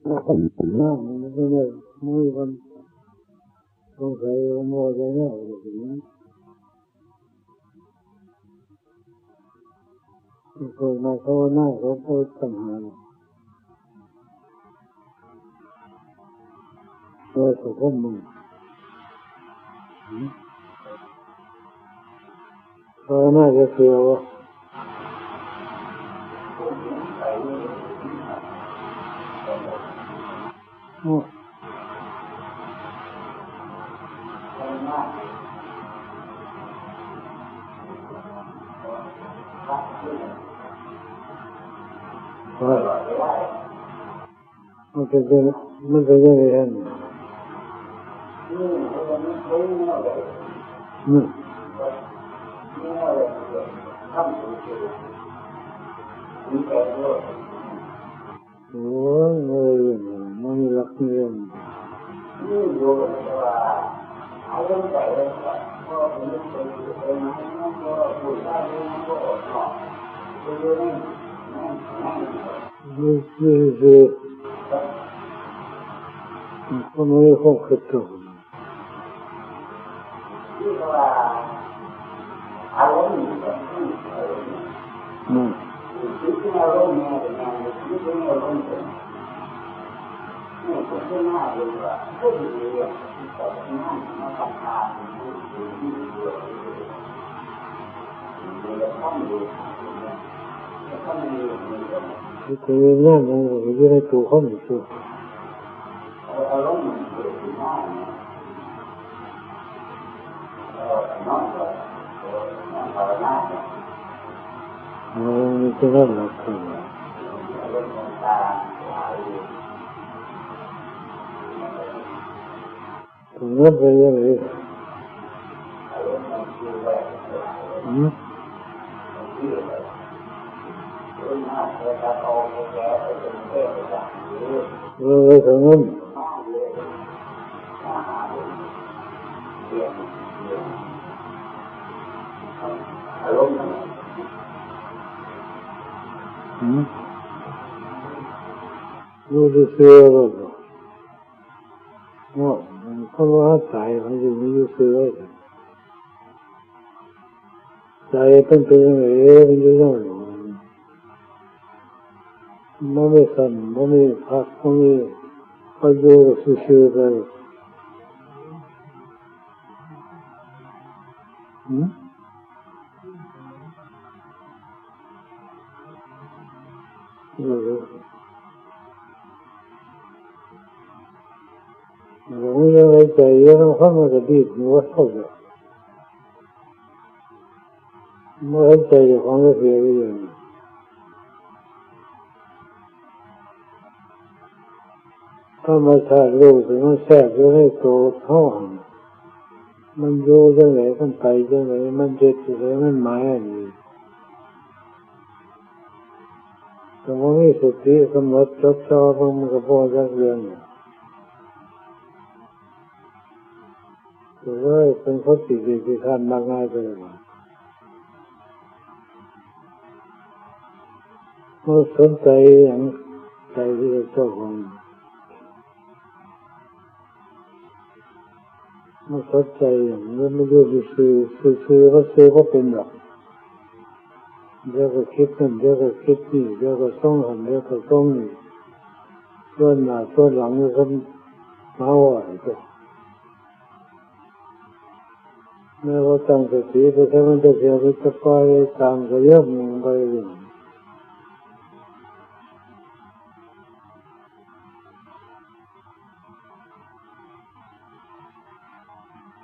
น้ามันไม่ได้มือกันสงสัยโม่ใจแน่อย่างนี้คนมาเขาหน้าเขาพูดปัญหาเราสุขมึงเขาหน้าจะเสียวมันเป็นยังไงฮะโอ้ยมันรักเงินนี่คือคนไม่ได้คงคิดตัวคือนั่นมันอยู่ในตัวเขาหมดตัวมันจะนั่นหรอกตรงนั้นเป็นยังไงเลยถึงนั้นรู้สึกเสียแล้วว่าเขาว่าใจมันอยู่ไม่อยู่เสียใจเป็นตัวยังไงมันอยู่ยังไงมันไม่สั่นมันไม่พักมันไม่ก็อยู่ซื่อๆไปหลงยังไงใจยังเข้ามาจะดีดหัวเข้าไปเมื่อใจของเราเสียไปอย่างธรรมชาติรู้สึกมันแทรกอยู่ในตัวท้องมันอยู่จังไหนมันไปจังไหนมันเจ็บจังไหนมันหมายอันนี้แต่ว่ามีสติกำหนดจดจ่อมันก็พอจะเรื่องแต่ว่าเป็นคนติดที่ท่านมากง่ายไปเลยมันสนใจอย่างใจที่เจ้าของมันสนใจอย่างนี้ไม่รู้จะซื้อว่าเป็นหรอกเดี๋ยวก็คิดนั่นเดี๋ยวก็คิดนี่เดี๋ยวก็ต้องหันเดี๋ยวก็ต้องนี่ส่วนหน้าส่วนหลังมันก็มาไหวก็แม้ว่าตั้งสติไปแต่มันจะเสียไปจะไปตามก็เยอะมึงไป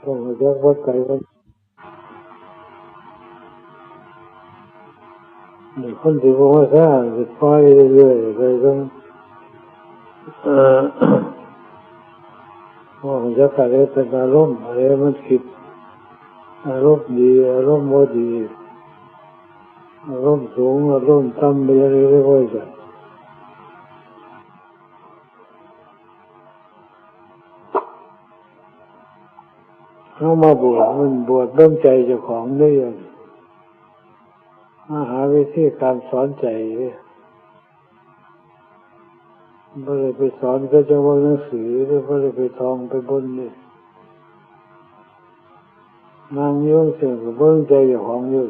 ต้องมาจากวัดไกลกันคนที่บอกว่าสร้างจะไปเรื่อยๆไปต้องว่ามันจะอะไรเป็นอารมณ์อะไรมันคิดอารมณ์ดีอารมณ์ไม่ดีอารมณ์สูงอารมณ์ต่ำไปอะไรเรื่อยๆกันเข้ามาบวชมันบวชเริ่มใจเจ้าของได้ยังหาวิธีการสอนใจ ไม่ได้ไปสอนก็จะว่าหนังสือหรือไม่ได้ไปท่องไปบนนี่นางโยงเสียงกับเบิ้งใจอยู่ของอยู่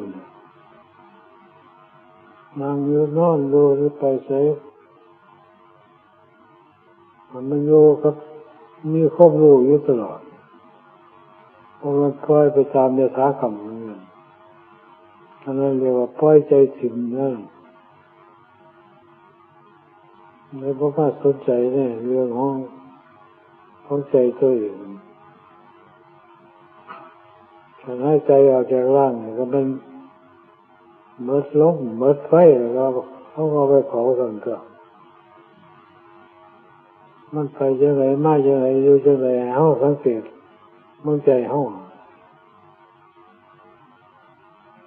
นางโยนอนดูหรือไปใส่มันโยครับมีครอบรู้อยู่ตลอดเพราะมันปล่อยไปตามยถากรรมนั่นอันนั้นเรียกว่าปล่อยใจถิ่มนั่นไม่เพราะว่าสนใจเนี่ยเรื่องของใจตัวเองถ้าให้ใจออกจากร่างก็เป็นเมิดลมเมิดไฟแล้วเขาก็ไปเผาสังเกตมันไปจังไรมาจังไรอยู่จังไรเฮาสังเกตมันใจเฮา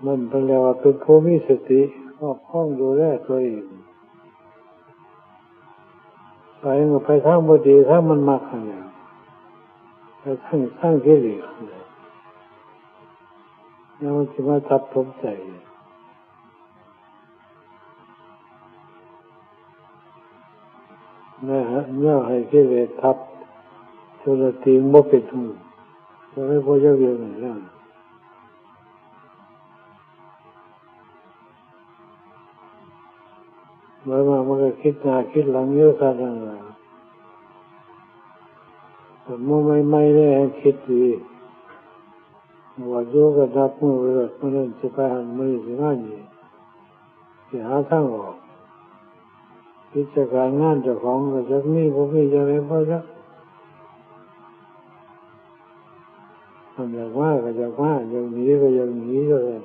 มันเป็นเรียกว่าเป็นผู้มีสติครอบครองดูแลตัวเองไปก็ไปทางบ่ดีทางมันมักเนี่ยไปทางกิเลสแล้วมันจะมาทับถมใจนะฮะเมื่อให้กิเลสทับจนตีงบ่เป็นหูก็ไม่พอจะเรียนเลยนะเมื่อมามันก็คิดหน้าคิดหลังเยอะขนาดนั้นแต่เมื่อไม่ได้คิดดีว่าโยกดับมือเลิศมันจะไปหันมือสิมานี่จะหาทางออกกิจการงานเจ้าของก็จะมีบ่มีจะอะไรบ่จักมันอยากว่าก็อยากว่าอย่างนี้ก็อย่างนี้เลย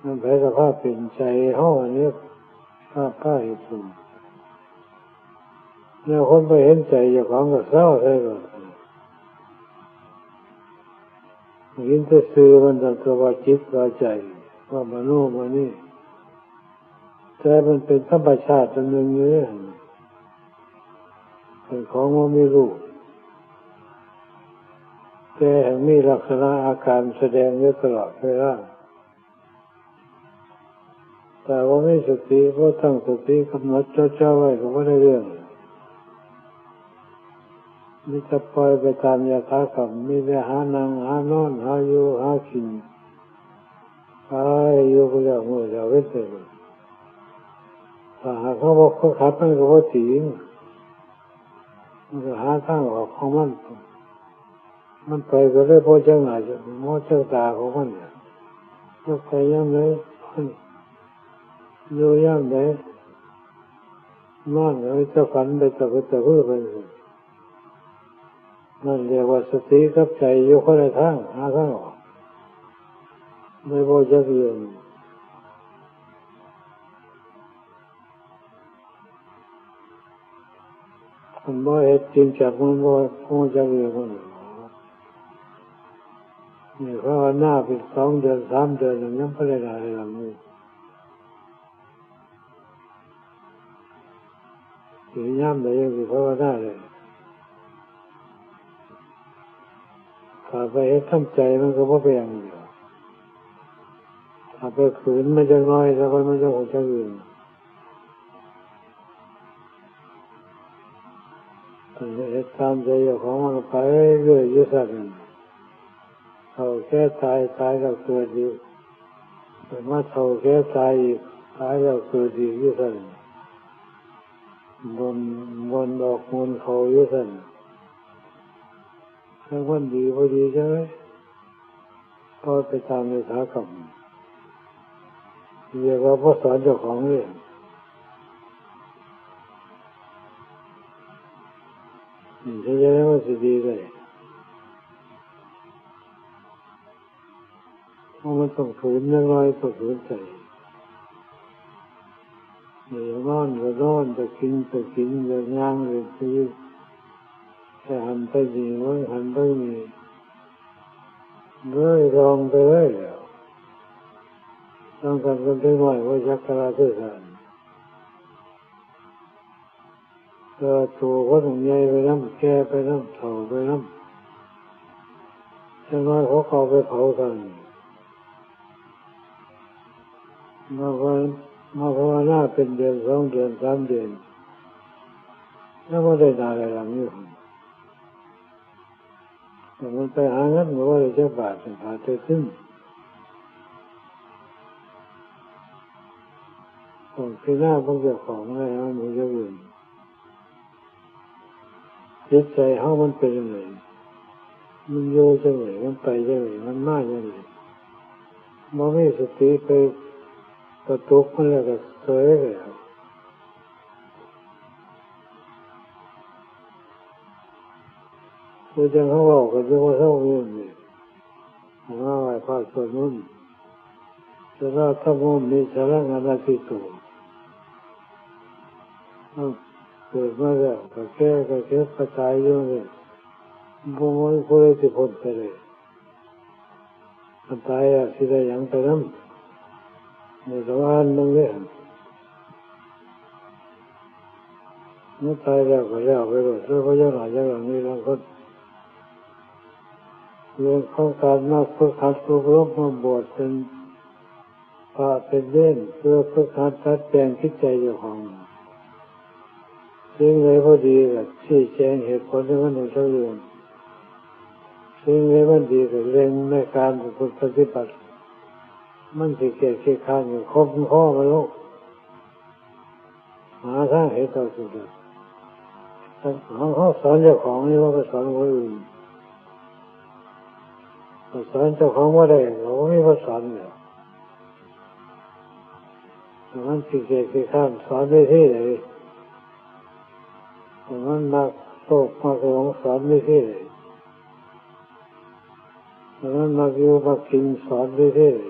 มันแพ้สภาพเป็นใจเฮาอันนี้ภาพเหตุผลแล้วคนไปเห็นใจเจ้าของก็เศร้าใช่ก่อนยินแต่สื่อมันตัวว่าจิตว่าใจว่ามโนมานี่แต่มันเป็นธรรมชาติอันหนึ่งอยู่เนี่ยเป็นของว่าไม่รู้แต่มีลักษณะอาการแสดงอยู่ตลอดเวลาแต่ว่าไม่สติเพราะตั้งสติกำหนดจ้าไว้ก็ไม่ได้เรื่องมีแต่ปล่อยไปตามยถากรรมมีแต่หานั่งหานอนหาอยู่หากินไปอยู่ก็แล้วมือแล้วเว้นแต่ถ้าหากเขาบอกเขาขับมันก็ว่าถีงมันก็หาทางออกของมันไปก็ได้พอจังไหนจะมอจังตาของมันเนี่ยจะไปยังไงอยู่ยังไงนอนเลยจะฝันไปตะเพื่อไปนั่นเรียกว่าสติกับใจอยู่คนละทางหาทางออกไม่พอจะเรียนมันบ่เหตุจริงจับมันบ่พอจะเรียนมันนี่เพราะว่าหน้าเป็น2 เดือน 3 เดือนยังไม่ได้อะไรหรอกนี่ถึงย่ำเลยยังสิเพราะว่าหน้าเลยถ้าไปให้ทำใจมันก็บ่เป็นอย่างเดียวถ้าไปฝืนมันจะน้อยแล้วมันจะคงจะอื่นเหตุการณ์ใจของมันไปเรื่อยๆสักหนึ่งเขาแค่ตายแล้วเกิดอีกมาเขาแค่ตายอีกตายแล้วเกิดอีกอยู่สั่นวนออกวนเขาอยู่สั่นทั้งวันดีพอดีใช่ไหมพอไปตามในสากรรมเรียกว่าพ่อสอนเจ้าของเองใช่ไหมว่าสิดีเลยเพราะมันต้องฝืนน้อยต้องฝืนใจอย่านอนก็นอนจะกินจะย่างเลยจะยืดแค่หันไปดีว่าหันไปนี่เลยลองไปเลยแล้วต้องการกันได้หน่อยว่ายักษ์กระเทือนตัวก็ต้องใหญ่ไปน้ำแก่ไปน้ำเถ่าไปน้ำจะน้อยเขาเข้าไปเผากันมาภาวนาเป็นเดือน 2 เดือน 3 เดือน แล้วไม่ได้นาอะไรหลังอยู่แต่มันไปหาเงินมันว่าจะบาทหาเจอซึ่งของที่หน้าบางเจ้าของอะไรมันมีเยอะอยู่จิตใจเขามันเป็นยังไงมันโยจังไงมันไปจังไงมันมาจังไงมันไม่สติไปกระตุกมันแล้วก็เสยเลยคือจังเขาบอกกันจังว่าเท่าเรื่องนี่ว่าไหวพระสวดมนต์จะว่าถ้ามันมีสาระงานที่ตัวเกิดมาแล้วก็แก้ก็เก็บกระจายอยู่เลยบ่มีผู้ใดสิพ้นไปเลยมันตายสิได้หยังไปนำในสวรรค์นึงเนี่ยเมื่อตายแล้วก็แล้วไปเลยแล้วก็ยังหลายอย่างนี้แล้วก็เรื่องของการมาฝึกหัดฝึกรบมาบวชเป็นพระเป็นเล่นเพื่อฝึกหัดตัดแต่งจิตใจเจ้าของสิ่งใดพอดีก็ชี้แจงเหตุผลที่มันเป็นเท่าเรื่องสิ่งใดมันดีก็เร่งในการปฏิบัติมันสิแก่ขี้ข้านอยู่ครบข้อมาโลกหาทางเหตุต่อสุดเขาสอนเจ้าของนี่ว่าไปสอนคนอื่นสอนเจ้าของว่าได้เราไม่มาสอนเนี่ยมันสิแก่ขี้ข้านสอนได้ที่ไหนมันมาโตมาหลงสอนได้ที่ไหนมันมาอยู่มากินสอนได้ที่ไหน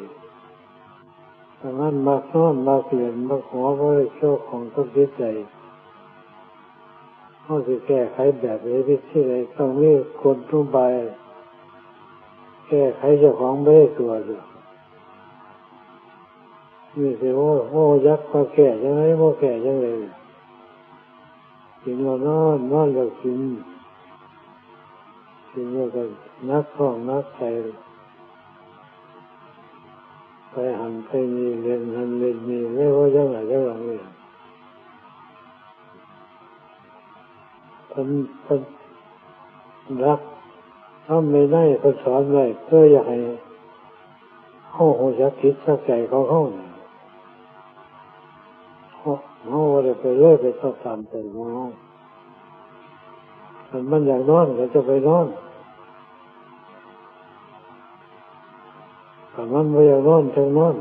มันมานอนมาเปลี่ยนมาขอว่าได้โชคของทุกจิตใจเขาจะแก้ไขแบบไหนที่ไหนต้องมีคนทุบายแก้ไขเจ้าของไม่ได้ตัวเดียวนี่สิโอ้ยักษ์มาแก่ยังไงมาแก่ยังไงกินแล้วนอนแล้วกินแล้วก็นักท่องนักใจไปหันไปนี่เรียนหันเรียนนี่ไม่ว่าจังไรจังไรนี่ท่านรักทำไม่ได้ท่านสอนไว้เพื่ออยากให้เขาหัวจักคิดสักใจของเขาเนี่ยเขาว่าจะไปเลื่อยไปชอบตามใจของเขามันอยากนอนก็จะไปนอนแต่มันไม่อยากนอนจังนอน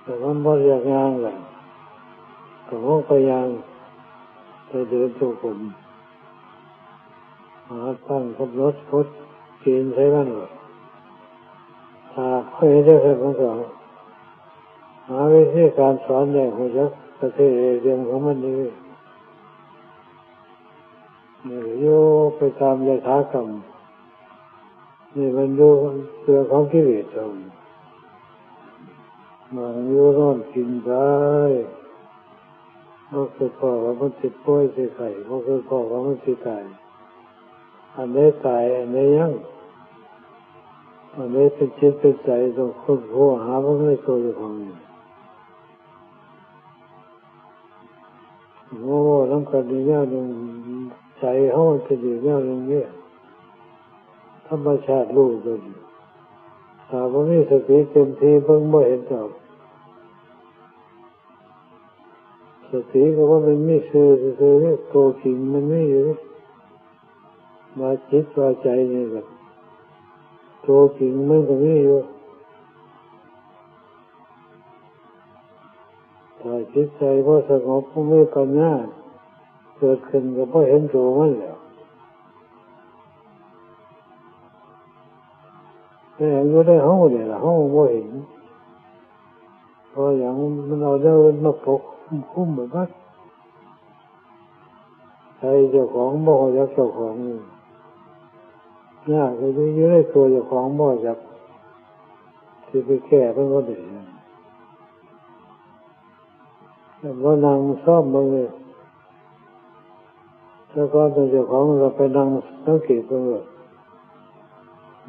แต่มันไม่อยากงานเลยก็ห้องไปยางไปเดินตัวผมหาตั้งขับรถพุทธกินใช้บ้านหรอถ้าค่อยได้เห็นมันก็หาวิธีการสอนอย่างหัวจักประเทศเรื่องของมันนี่โยไปตามยถากรรมนี่มันโยเรื่องของกิเลสเรามันโยนอนกินได้ก็คือพ่อว่ามันติดป่วยติดไข้ก็คือพ่อว่ามันติดตายอันนี้ตายอันนี้ยังอันนี้เป็นจิตเป็นใจต้องค้นคว้าหามันไม่ตัวอยู่ของนี่โง่น้ำกันดีอย่างหนึ่งใจเขามันเป็นอยู่อย่างหนึ่งเนี่ยธรรมชาติรู้ตัวนี้ถ้าว่ามีสติเต็มที่เพิ่งไม่เห็นต่อสติก็ว่ามันไม่ซื่อตัวจริงมันไม่อยู่มาจิตว่าใจนี่แบบตัวจริงมันก็ไม่อยู่ถ้าจิตใจพอสงบก็ไม่ปัญญาเกิดขึ้นก็พอเห็นตัวมันแล้วแต่อยู่ได้ห้องเนี่ยห้องไม่เห็นเพราะอย่างมันเอาเดินมาปกคุ้มเหมือนกันใจเจ้าของบ่อยากเจ้าของยากเลยอยู่ได้ตัวเจ้าของบ่อยากที่ไปแก้เป็นคนอื่นแต่ว่านั่งซ่อมมันเลยแล้วก็ตัวเจ้าของเราไปนั่งสังเกตมันเลย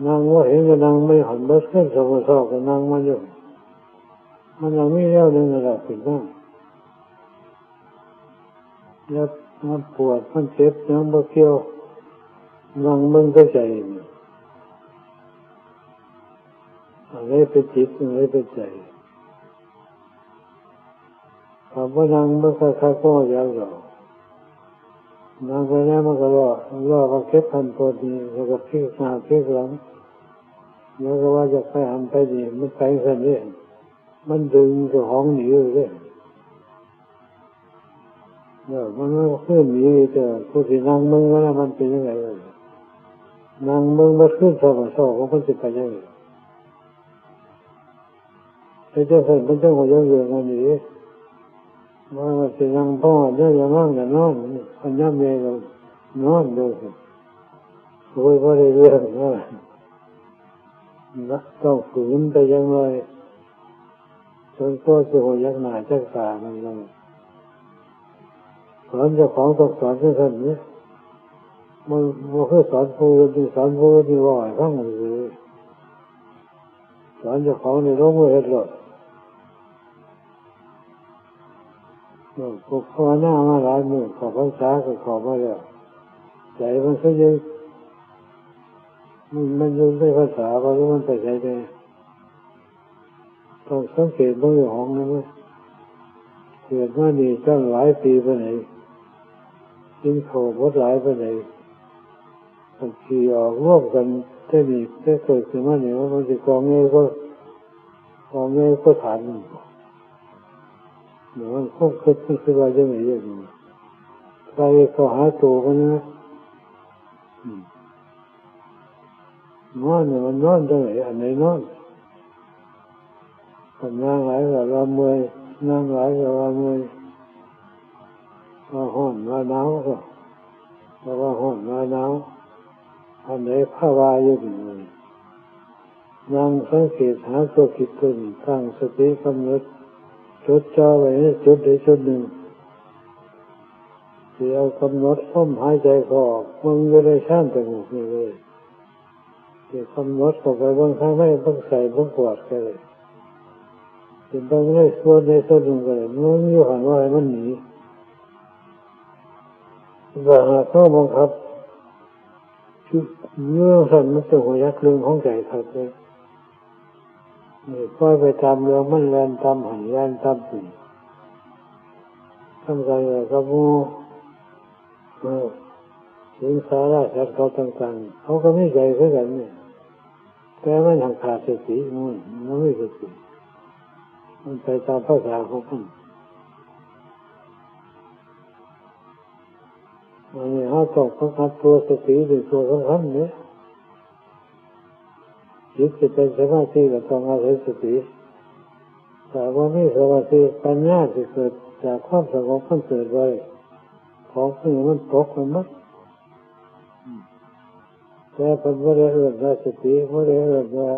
นั่งว่าเห็นก็นั่งไม่หันบัดขึ้นสมศอกก็นั่งมันอยู่มันยังมีแล้วนึงอะไรผิดบ้างแล้ว มันปวดมันเจ็บยังบ่เกี่ยวนั่งมึงก็ใจอะไรเป็นจิตอะไรเป็นใจคำว่านั่งมันค่อยๆก็ยาวหรอกนั่งไปแล้วมันก็รอก็เก็บพันตัวดีแล้วก็พลิกหน้าพลิกหลังแล้วก็ว่าจะไปหันไปดีมันไปแค่นี้มันดึงเจ้าของหนีอยู่เลยมันไม่ขึ้นหนีแต่ผู้ที่นั่งมึงว่ามันเป็นยังไงเลยนั่งมึงมาขึ้นสอบของมันจะไปยังไงไอ้เจ้าเห็นมันเจ้าหัวยังเรื่องอันนี้ว่าสินั่งพ่อเนี่ยอย่างนั่งอย่างนอนอันย่ำเมย์เรานอนดูสิโอ้ยว่าได้เรื่องนะต้องฝืนไปยังไงจนก็จะหัวยักหน้าจักตามันเลยสอนเจ้าของต้องสอนเพื่อนนี้มันเพื่อสอนผู้ที่สอนผู้ที่ว่าให้ฟังเลยสอนเจ้าของในโลกมือเห็ดหลดพวกภาวนามาหลายหมื่นขอพรรษาก็ขอมาแล้วใจมันก็ยังมันยุ่งในภาษาเพราะมันไปใจได้ต้องสังเกตเรื่องของนั้นไหมเกิดมาดีตั้งหลายปีไปไหนกินโขบดหลายไปไหนบางทีออกร่วมกันได้ดีได้เกิดขึ้นมาเนี่ยมันจะกองเงี้ยก็ทันเดี๋ยวมันควบคุมคือว่าจะไม่เยอะใครก็หาตัวกันนะนอนเนี่ยมันนอนตรงไหนอันไหนนอนคนนั่งหลายกับเราเมื่อยนั่งหลายกับเราเมื่อยว่าห้อนว่าหนาวก็ว่าห้อนว่าหนาวอันไหนผ้าวาอยู่ดีนั่งสังเกตหาตัวคิดตัวนี้ตั้งสติกำหนดจดจ่อไว้จุดใดจุดหนึ่งที่เอากำหนดลมหายใจเข้าออกมึงจะได้ชั่นจมูกนี่เลยที่กำหนดเข้าไปบางครั้งไม่ต้องใส่บางปวดกันเลยที่บางได้ส่วนใดส่วนหนึ่งกันเลยมึงอยู่หันว่าให้มันหนีว่าหากเขาบังคับเมื่อสั่นมันจะหัวยักษ์เรื่องของใจขาดเลยนี่ปล่อยไปตามเรื่องมันแลนตามหันแลนตามสิ่งทำกันเลยกับมูสิงสาราสัตว์เขาต่างๆเขาก็ไม่ใจเท่ากันเนี่ยแต่มันทางขาดสติมันไม่สติมันไปตามภาษาของมันอันนี้เขาต้องพัฒนาตัวสติหรือตัวสำคัญเนี่ยจิตจะเป็นสมาธิก็ต้องอาศัยสติแต่ว่าไม่สมาธิปัญญาที่เกิดจากความสงบมันเกิดไว้ของพวกนี้มันตกมันมัดแต่เป็นว่าได้เอื้อนได้สติว่าได้เอื้อนว่า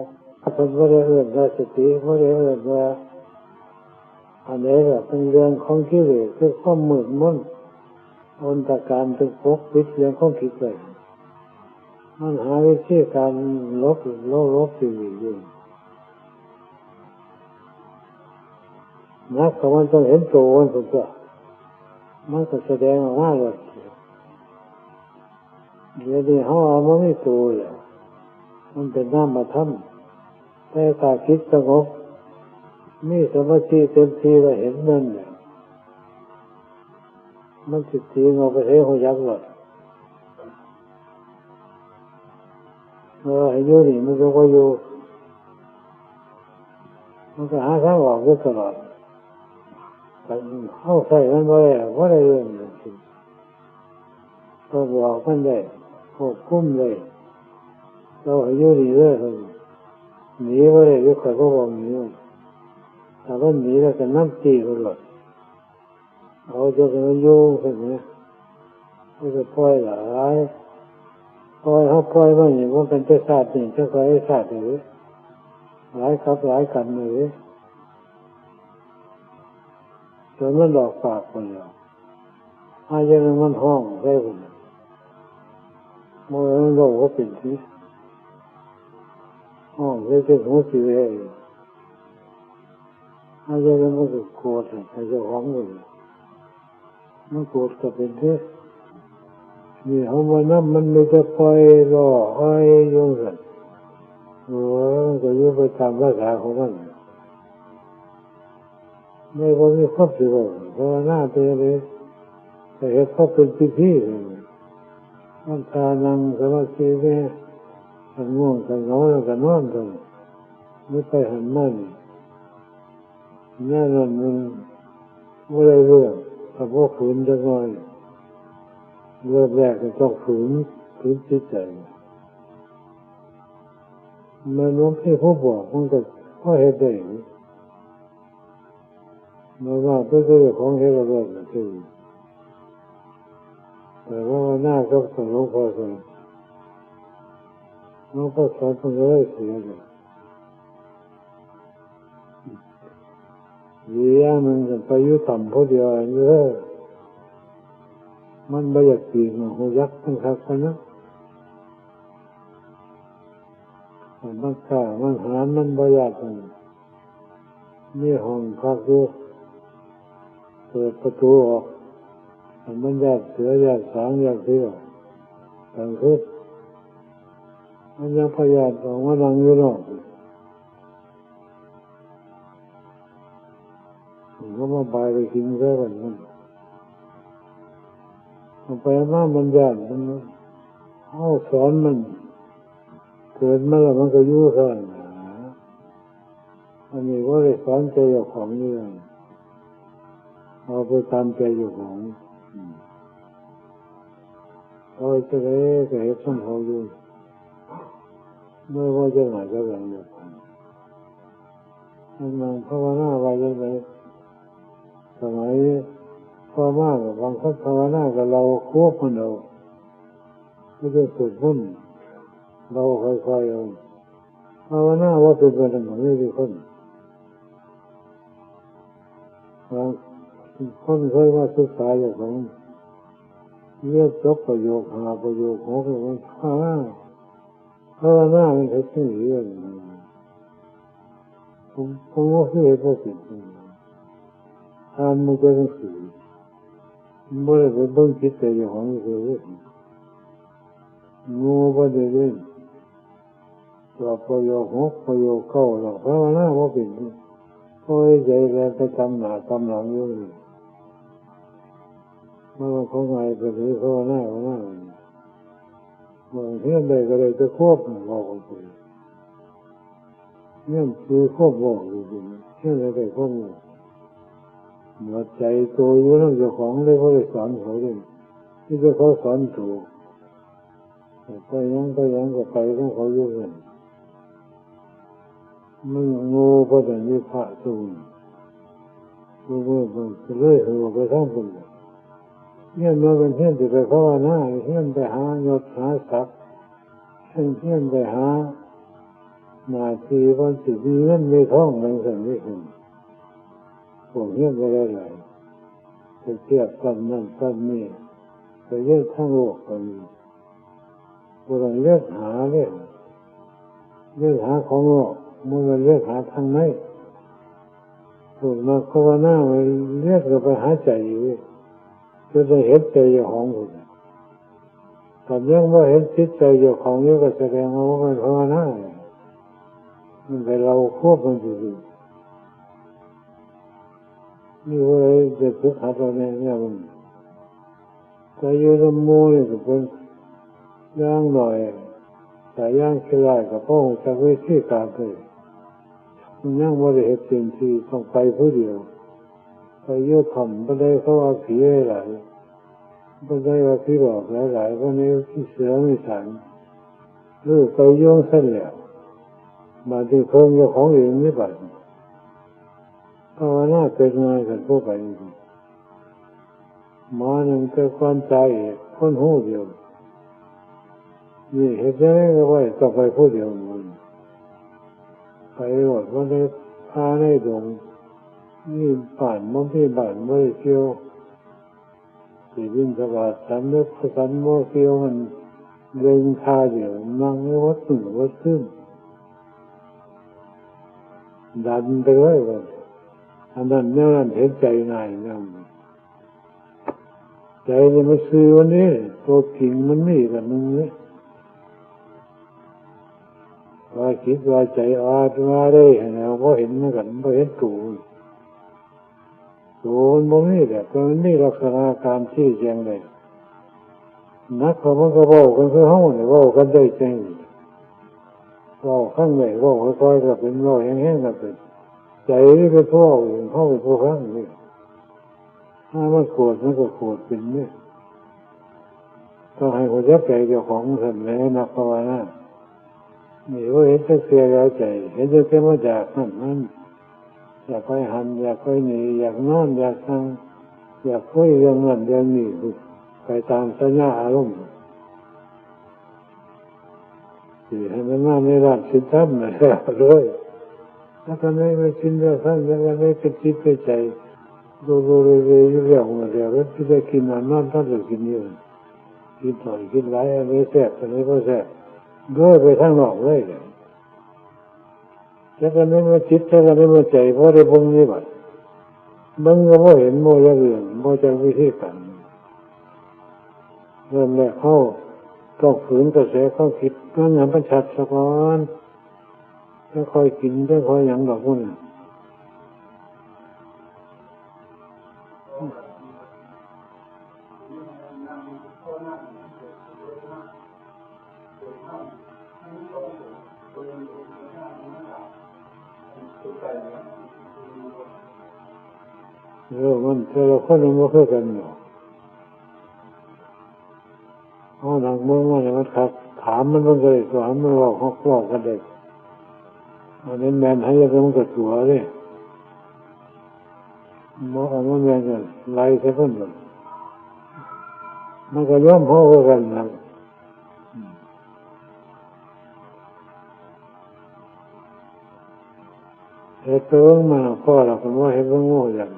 เป็นว่าได้เอื้อนได้สติว่าได้เอื้อนว่าอันนี้ก็เป็นเรื่องของกิเลสคือความมืดมนอนตการเป็นพกปิดเรื่องของคิดเลยมันหาวิธีการลบสิ่งอยู่นักของมันต้องเห็นตัวมันสุดยอดมันก็แสดงออกมาเลยเดี๋ยวนี้เขาเอามาไม่ตัวเลยมันเป็นน้ำมาทำแต่ถ้าคิดสงบมีสมาธิเต็มที่แล้วเห็นมันเนี่ยมันจิตจริงเอาไปใช้หัวยักษ์หมดให้อยู่นี่มันก็อยู่มันก็หาทางออกอยู่ตลอดแต่เข้าใส่มันไม่ได้เรื่องจริงก็บอกมันได้ควบคุมเลยเราให้อยู่นี่เลยหนีไม่ได้ยกใครก็บอกหนีแต่ว่าหนีแล้วก็น้ำตีกันหมดเอาจะมันยุ่งใช่ไหมไม่จะปล่อยหลายปล่อยเขาปล่อยว่าอย่างว่าเป็นเจ้าศาสตร์นี่เจ้าใครศาสตร์หรือหลายครับหลายกันเลยจนมันหลอกปากคนเดียวอาจจะมันห้องได้คนเมื่อมันโลกก็เป็นที่ห้องได้เป็นหัวสีเลยอาจจะมันก็โกรธอาจจะห้องเลย มันโกรธก็เป็นเท่นี่เขาว่าน้ำมันไม่จะคอยรอคอยโยงกันมันก็อยู่ไปตามภาษาของมันไม่ว่ามีครอบสิบเพราะว่าหน้าเป็นเลยแต่เหตุเขาเป็นพิธีมันทานังสมาธิแม่กันง่วงกันเหงาแล้วกันนอนกันไม่ไปหันมันแน่นอนมันไม่ได้เรื่องถ้าพวกฝืนจะง่อยเริ่มแรกก็ต้องฝืนจิตใจมันน้องพี่ผู้บอกมันก็ข้อเหตุใดมาว่าตัวเรื่องของเหตุระเบิดนะที่แต่ว่าหน้าก็สอนหลวงพ่อสอนหลวงพ่อสอนมันก็ได้เสียเลยวิญญาณมันไปอยู่ต่ำพอเดียวเยอะมันไม่อยากปีนหัวยักษ์ทั้งคักกันนะมันข้ามันหามันไม่อยากกันนี่ห้องพักอยู่เปิดประตูออกมันอยากเสืออยากสางอยากเสือต่างคืนมันยังพยายามออกมานั่งอยู่นอกก็มาบายไปกินแค่วันนั้นไปมามันยากมันเอาสอนมันเกิดมาแล้วมันก็อยู่ข้างอันนี้ก็เลยสอนใจอยู่ของนี่เอาไปตามใจอยู่ของเอาจะได้ก็เห็นสมเขาอยู่ไม่ว่าจะไหนก็อย่างเดียวกันมันภาวนาไว้ยังไงสมัยพอมากบางคนภาวนากับเราควบมันเอาไม่ได้ฝึกมุ่นเราค่อยๆเอาภาวนาว่าเป็นไปทางไหนไม่ดีคนบางคนเคยมาศึกษาอย่างของเรียกจบประโยคหาประโยคหกมันภาวนามันเป็นสิ่งเรื่องผมว่าที่เหตุผลมันก็ต้องสื่อไม่ได้ไปเบิ่งคิดแต่อย่างของนี่คืองูประเดี๋ยวตัวประโยคหกประโยคเก้าหรอกภาวนาว่าเป็นโอ้ยใจแรงไปทำหน้าทำหลังอยู่นี่เมื่อเขาไงไปถือภาวนาเมื่อเที่ยงใดก็เลยจะควบบอกกันไปเนี่ยคือควบบอกอยู่ดีเที่ยงใดก็ควบบอกเมื่อใจตัวอยู่นั่นเจ้าของเลยเขาเลยสอนเขาเลยที่จะเขาสอนถูกไปยังก็ไปของเขาอยู่กันมันงูประเดี๋ยวนี้พระสูงงูมันจะเลื่อยหัวไปทั้งคนเนี่ยเมื่อเป็นเที่ยงจะไปภาวนาเที่ยงไปหายศหาศักดิ์เที่ยงไปหาหน้าที่วันสิมีเงินมีทองบางสิ่งนี่คุณพวกเที่ยงไปได้หลายจะเทียบกันนั่นกันนี่จะเยอะทั้งโลกกันพวกเราเลือกหาของโลกมันเลือกหาทางไหนถูกมาภาวนาไปเลือกก็ไปหาใจจะได้เห็นใจของคุณแต่ยังว่าเห็นจิตใจของนี้ก็แสดงว่ามันภาวนามันเป็นเราควบมันอยู่นี่ว่าจะฝึกหัดเราเนี่ยมันแต่อยู่ในมูนี่ก็เป็นย่างหน่อยแต่ย่างขี้ไล่กับพ่อจะวิธีการเลยมันย่างว่าได้เห็นเต็มที่ต้องไปผู้เดียวไปยุ่งทำไม่ได้เขาว่าผีหลายไม่ได้ว่าผีหลอกหลายวันนี้ที่เสือไม่ฉันลูกไปยุ่งเส้นแล้วมาที่เพิ่งเจ้าของเองไม่บัดภาวนาเป็นงานกันพวกไปมาหนึ่งแต่ความใจคนหูเดียวนี่เหตุนี้ก็ว่าต้องไปผู้เดียวมันไปหมดวันนี้พาในดงนี่บ้านมันที่บ้านไม่เที่ยวที่บินสบายสันนึกสันโมเที่ยวมันเร่งคาเดียวนั่งวัดขึ้นวัดขึ้นดันไปเลยอันนั้นเนี่ยนั่นเห็นใจง่ายนะ ใจเนี่ยมันซื้อวันนี้ตัวกิ่งมันมีกันนึงเนี่ยว่าคิดว่าใจอาดมาได้แล้วก็เห็นเหมือนกันก็เห็นตัวมันบ่มีแต่ตัวมันมีลักษณะการชี้แจงได้นักเขามันก็บอกกันคือเฮาเนี่ยบอกกันได้จริงบอกข้างไหนบอกค่อยๆก็เป็นบอกแห้งๆก็เป็นใจนี่เป็นผู้เอาเฮาเป็นผู้ฟังนี่ถ้ามันโกรธมันก็โกรธเป็นเนี่ยต้องให้คนยับใจเจ้าของท่านเลยนักภาวนานี่ว่าเห็นแต่เสียแล้วใจเห็นแต่มาจากนั่นอยากไปหันอยากไปหนีอยากนอนอยากนั่งอยากคุยเรื่องนั้นเรื่องนี้ไปตามสัญญาอารมณ์ที่ให้มันมาในร้านสินทรัพย์นะเลยแล้วก็ไม่ชินเรื่องนั้นแล้วก็ไม่เป็นจิตเป็นใจดูเรื่องมันเดี๋ยวที่ได้กินนอนท่านจะกินเยอะกินหน่อยกินหลายอันนี้แซ่บอันนี้ก็แซ่บเลื่อยไปทางนอกเลยแล้วก็ไม่มาจิตแล้วก็ไม่มาใจเพราะได้บุญนี่บัดบังก็เห็นโมยเรื่องโมจะวิธีการเริ่มแรกเข้าต้องฝืนกระแสเข้าคิดนั่นอย่างประชัดสะก้อนแล้วค่อยกินแล้วค่อยหยั่งดอกพุ่นมันแต่ละคนมันไม่เคยกันหรอกเอาหนักมือมาเนี่ยมันขัดถามมันก็เลยถามมันบอกกันเด็กอันนี้แมนให้ยังมันก็ตัวเลยมันแมนกันไล่ใช่คนเลยมันก็ย่อมพ่อกันนะเหตุเกิดมาพ่อเราคนว่าเหตุโง่อย่าง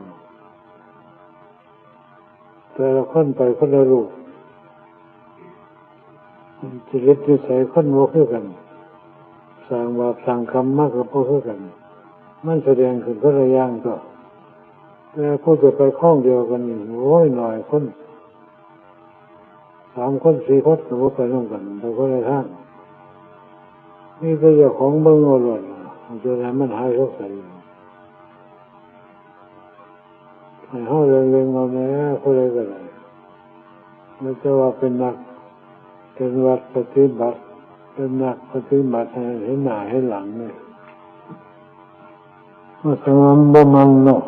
แต่ละคนไปคนละรูปจิตนิสัยคนโง่ขึ้นกันสร้างบาปสร้างกรรมมากกว่าพวกขึ้นกันมันแสดงขึ้นคนละอย่างก็แต่พูดจะไปข้องเดียวกันนี่โอ้ยหน่อยคน3 คน 4 คนสมมติไปร่วมกันไปคนละทางนี่ก็เจ้าของเบิ้งเอาหล่นมันจะทำมันหายสงสัยให้เฮาเร็งๆเอาแน่ผู้ใดก็ได้ไม่ใช่ว่าเป็นนักเป็นวัดปฏิบัติเป็นนักปฏิบัติให้หน้าให้หลังเนี่ยว่าสมานบ่มันเนาะ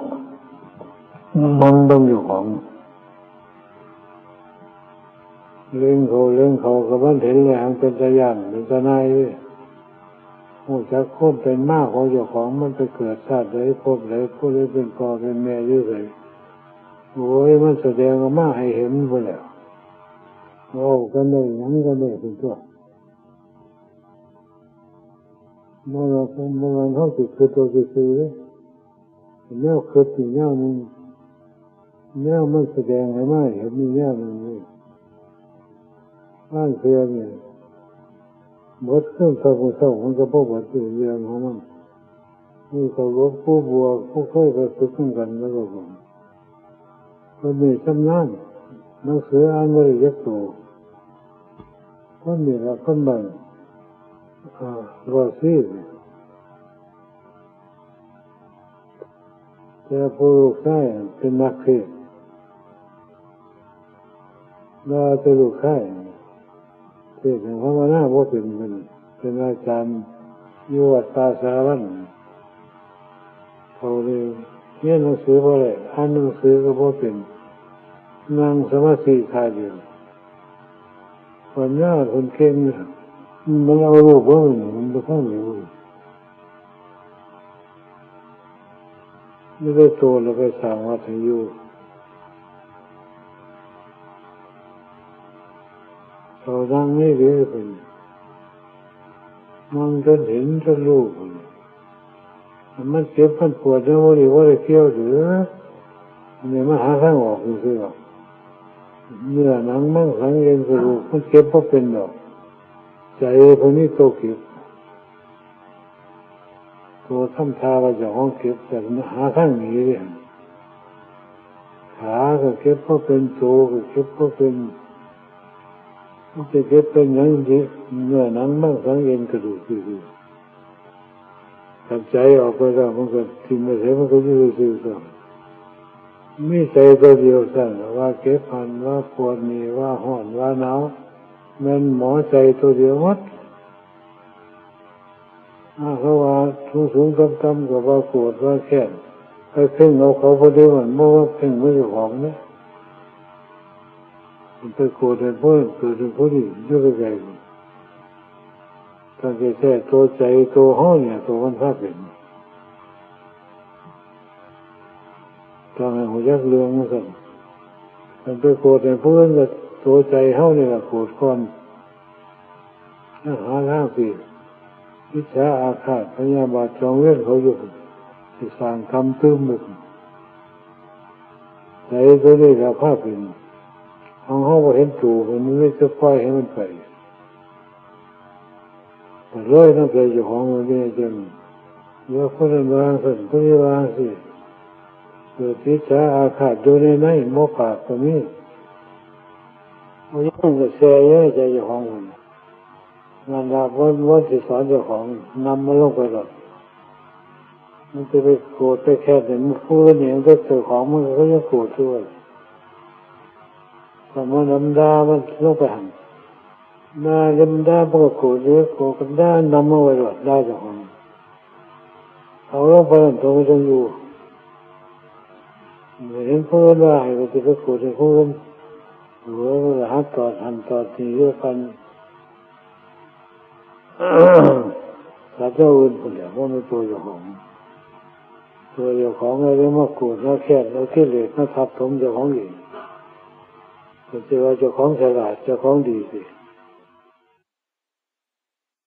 มันต้องอยู่ของเลี้ยงเขากับมันเห็นแล้วเป็นตะย่านเป็นตะนายโอ้จักคนเป็นมากของเจ้าของมันไปเกิดชาติใดพบใดผู้ใดเป็นพ่อเป็นแม่อยู่ไสโอ้ยมันแสดงออกมาให้เห็นไปแล้วโอ้กันได้ยังกันได้เป็นตัวเมื่อวันเขาติดคือตัวซื้อแนวคือตีแนวนึงแนวมันแสดงให้มาเห็นมีแนวนึงเลยบ้านเพียงเนี่ยบดเครื่องเศร้ามันก็พบว่าตื่นเรื่องของมันนี่เขาบอกผู้บวกผู้ค่อยกระสุนกันแล้วก็บอกคนนี้ชำนาญหนังสืออ่านไม่ได้ยักโตคนนี้ละคนบังรอซีแต่ผู้ลูกชายเป็นนักเทศน์เราจะลูกชายเทศน์ภาวนาว่าเป็นอาจารย์อยู่วัดตาสารวัตรเขาเลยเรียนหนังสือเพราะอะไรอ่านหนังสือก็เพราะเป็นนั่งสมาธิขาเดียวปัญญาคนเก่งมันเอารูปว่ามันไม่ค่อยมีไม่ได้โตแล้วไปสร้างวัดให้อยู่เรานั่งนี่หรือเป็นมองจนเห็นจนรู้มันเจ็บมันปวดแล้วว่าได้เที่ยวหรือเนี่ยมันหาทางออกคือว่าเนื้อหนังมั่งสังเกตกระดูกมันเก็บเพราะเป็นดอกใจพวกนี้โตเก็บตัวทำทาว่าจะห้องเก็บแต่หาทางหนีเลยท ขาก็เก็บเพราะเป็นโตก็เก็บเพราะเป็นมันจะเก็บเป็นหนังเนื้อหนังบ้างสังเอ็นกระดูกคือทำใจออกไปแล้วมันก็ทิ้งไปเสียมันก็ยืดซื่อๆมีใจตัวเดียวสั่นว่าเก็บพันว่าปวดนี่ว่าห่อนว่าหนาวแม่นหมอใจตัวเดียวหมดเขาว่าสูงๆต่ำๆก็ว่าโกรธว่าแค้นไปเพ่งเอาเขาพอดีมันเมื่อว่าเพ่งไม่อยู่ของนะมันไปโกรธในเพื่อนเกิดในผู้ที่ยุ่งใหญ่ตั้งใจแท้ตัวใจตัวห้อเนี่ยตัวมันภาพเป็นตอนนั้นหัวยักษ์เรืองมันสั่นมันไปโกรธในเพื่อนกับตัวใจห้อเนี่ยโกรธก่อนหาทางสิวิชาอาฆาตพยาบาทจองเวรเขาอยู่ที่สร้างทำตื้มหมดใจตัวนี้เราภาพเป็นห้องเห็นตู่มันไม่จะปล่อยให้มันไปแต่เลยต้องใจอยู่ของมันไม่จริงเมื่อคนนั้นวางสั่นก็ไม่วางสิเกิดวิชาอาฆาตอยู่ในโมปากตรงนี้มันยังจะแช่เยอะใจอยู่ของมันนั่นละวันที่สอนเจ้าของนำมาลงไปหรอกมันจะไปโกรธไปแค่ไหนมันพูดอย่างก็เจ้าของมันก็ยังโกรธด้วยแต่มันนำดามันลงไปหันดาเล่มดามันก็โกรธเยอะโกรธกันดานำมาไว้หรอกได้เจ้าของเอาลงไปนั่นตัวมันจะอยู่เห็นเพื่อนว่าให้มันจะไปโกรธเพื่อนหัวมันหักต่อหันต่อทีเยอะกันสัตว์เจ้าอื่นคนเดียวว่าไม่ตัวเจ้าของอะไรมาโกรธมาแค้นมาขี้เหร่มาทับถมเจ้าของเองก็จะว่าเจ้าของฉลาดเจ้าของดีสิ